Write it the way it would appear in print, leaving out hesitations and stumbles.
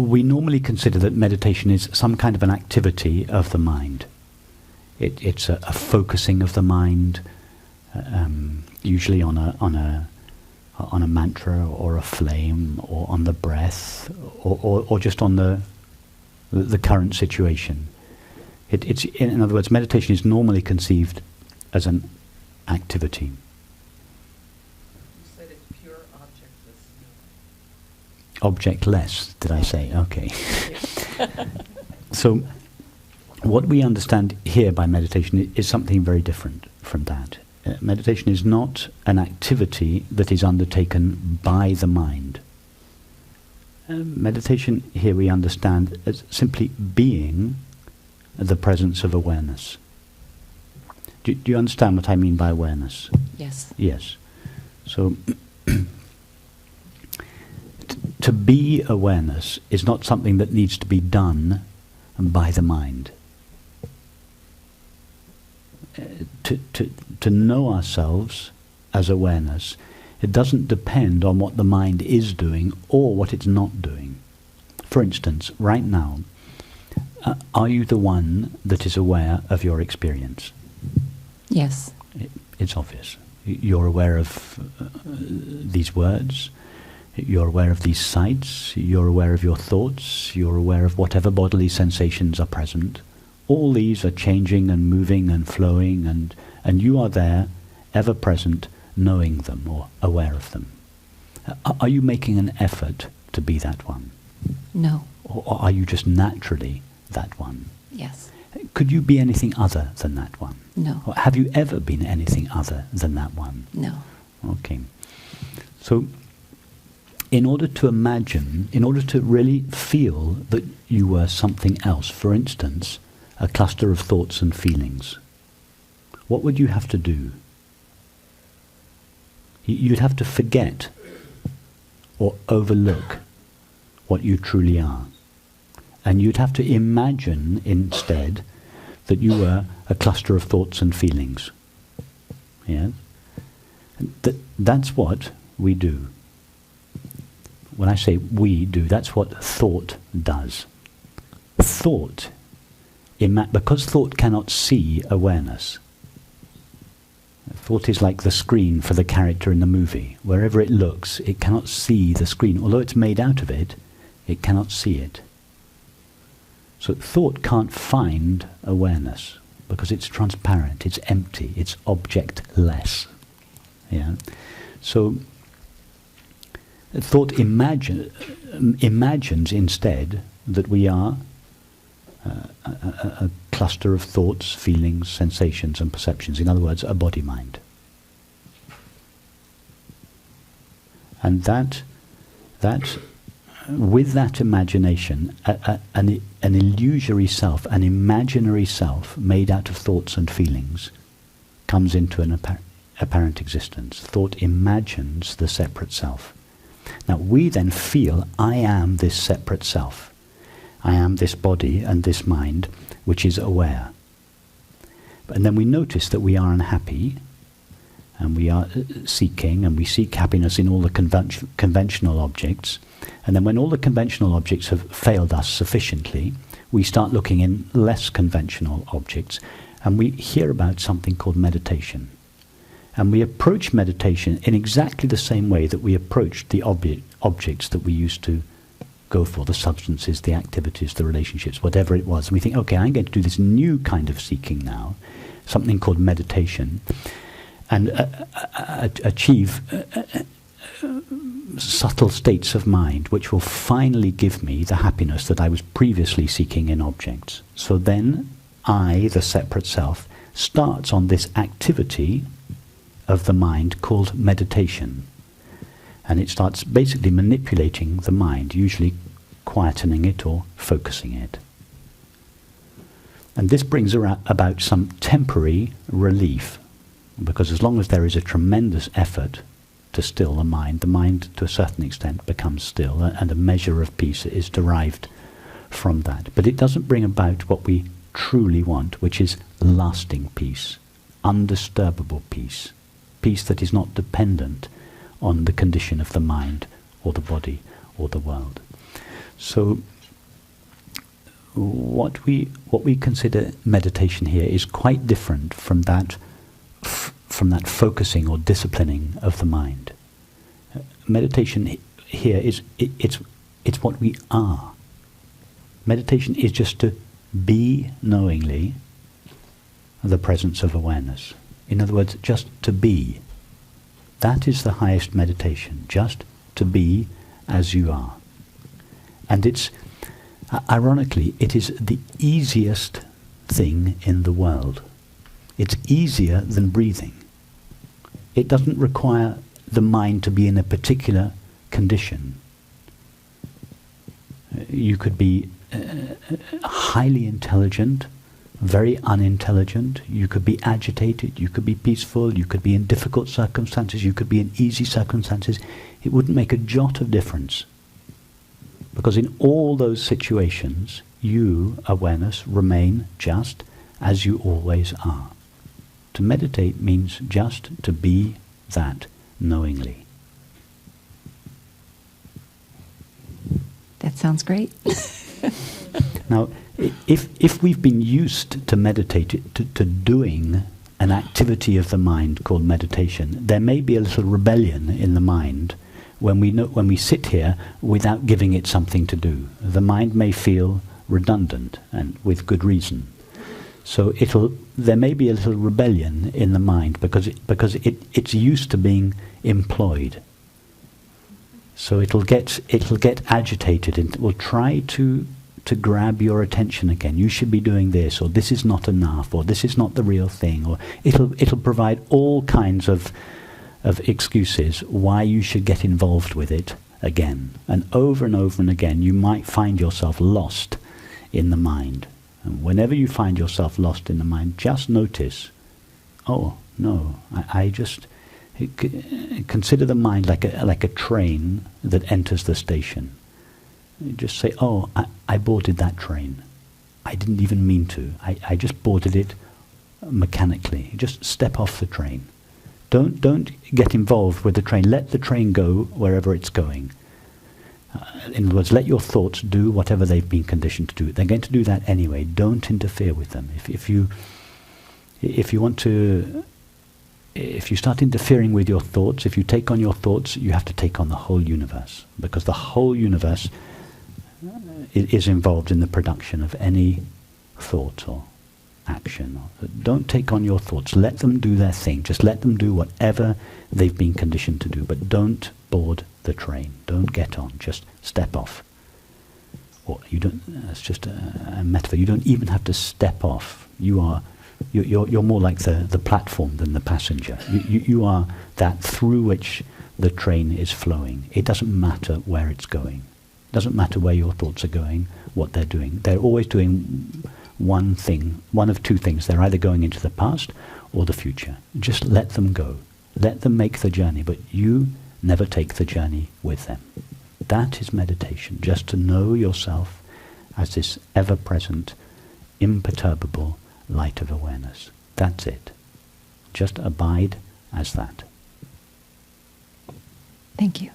we normally consider that meditation is some kind of an activity of the mind. It's a focusing of the mind, usually on a mantra or a flame, or on the breath, or just on the current situation. It's in other words, meditation is normally conceived as an activity. You said it's pure objectless. Objectless, did I say? Okay. So, what we understand here by meditation is something very different from that. Meditation is not an activity that is undertaken by the mind. Meditation here we understand as simply being the presence of awareness. Do you understand what I mean by awareness? Yes. Yes. So, to be awareness is not something that needs to be done by the mind. To know ourselves as awareness, it doesn't depend on what the mind is doing or what it's not doing. For instance, right now, are you the one that is aware of your experience? Yes. It's obvious. You're aware of these words, you're aware of these sights, you're aware of your thoughts, you're aware of whatever bodily sensations are present. All these are changing and moving and flowing, and you are there, ever present, knowing them or aware of them. Are you making an effort to be that one? No. Or are you just naturally that one? Yes. Could you be anything other than that one? No. Or have you ever been anything other than that one? No. Okay. So, in order to imagine, in order to really feel that you were something else, for instance, a cluster of thoughts and feelings, what would you have to do? You'd have to forget or overlook what you truly are. And you'd have to imagine instead that you were a cluster of thoughts and feelings. Yes? That's what we do. When I say we do, that's what thought does. Thought, because thought cannot see awareness. Thought is like the screen for the character in the movie. Wherever it looks, it cannot see the screen. Although it's made out of it, it cannot see it. So thought can't find awareness because it's transparent, it's empty, it's objectless. Yeah. So thought imagines instead that we are a cluster of thoughts, feelings, sensations and perceptions. In other words, a body-mind. And that with that imagination, an illusory self, an imaginary self made out of thoughts and feelings comes into an apparent existence. Thought imagines the separate self. Now we then feel, I am this separate self. I am this body and this mind which is aware. And then we notice that we are unhappy and we are seeking, and we seek happiness in all the conventional objects. And then when all the conventional objects have failed us sufficiently, we start looking in less conventional objects, and we hear about something called meditation. And we approach meditation in exactly the same way that we approached the objects that we used to go for, the substances, the activities, the relationships, whatever it was. And we think, okay, I'm going to do this new kind of seeking now, something called meditation, and achieve subtle states of mind which will finally give me the happiness that I was previously seeking in objects. So then I, the separate self, starts on this activity of the mind called meditation. And it starts basically manipulating the mind, usually quietening it or focusing it. And this brings about some temporary relief, because as long as there is a tremendous effort to still the mind to a certain extent becomes still, and a measure of peace is derived from that. But it doesn't bring about what we truly want, which is lasting peace, undisturbable peace, peace that is not dependent on the condition of the mind or the body or the world. So what we consider meditation here is quite different from that focusing or disciplining of the mind. Meditation here is it's what we are. Meditation is just to be knowingly the presence of awareness. In other words, just to be. That is the highest meditation, just to be as you are. And it's, ironically, it is the easiest thing in the world. It's easier than breathing. It doesn't require the mind to be in a particular condition. You could be highly intelligent, very unintelligent. You could be agitated, you could be peaceful, you could be in difficult circumstances, you could be in easy circumstances. It wouldn't make a jot of difference. Because in all those situations, you, awareness, remain just as you always are. To meditate means just to be that knowingly. That sounds great. Now, if we've been used to meditate, to doing an activity of the mind called meditation, there may be a little rebellion in the mind when we sit here without giving it something to do. The mind may feel redundant, and with good reason. So there may be a little rebellion in the mind because it's used to being employed. So it'll get agitated and it will try to grab your attention again. You should be doing this, or this is not enough, or this is not the real thing, or it'll provide all kinds of excuses why you should get involved with it again. And over and again you might find yourself lost in the mind. And whenever you find yourself lost in the mind, just notice, oh no, I just consider the mind like a train that enters the station. You just say, oh, I boarded that train. I didn't even mean to. I just boarded it mechanically. Just step off the train. Don't get involved with the train. Let the train go wherever it's going. In other words, let your thoughts do whatever they've been conditioned to do. They're going to do that anyway. Don't interfere with them. If you start interfering with your thoughts, if you take on your thoughts, you have to take on the whole universe, because the whole universe is involved in the production of any thought or action. Don't take on your thoughts. Let them do their thing. Just let them do whatever they've been conditioned to do. But don't board the train. Don't get on. Just step off. Or you don't. That's just a metaphor. You don't even have to step off. You're more like the platform than the passenger. You are that through which the train is flowing. It doesn't matter where it's going. It doesn't matter where your thoughts are going, what they're doing. They're always doing one thing, one of two things. They're either going into the past or the future. Just let them go. Let them make the journey, but you never take the journey with them. That is meditation, just to know yourself as this ever-present, imperturbable light of awareness. That's it. Just abide as that. Thank you.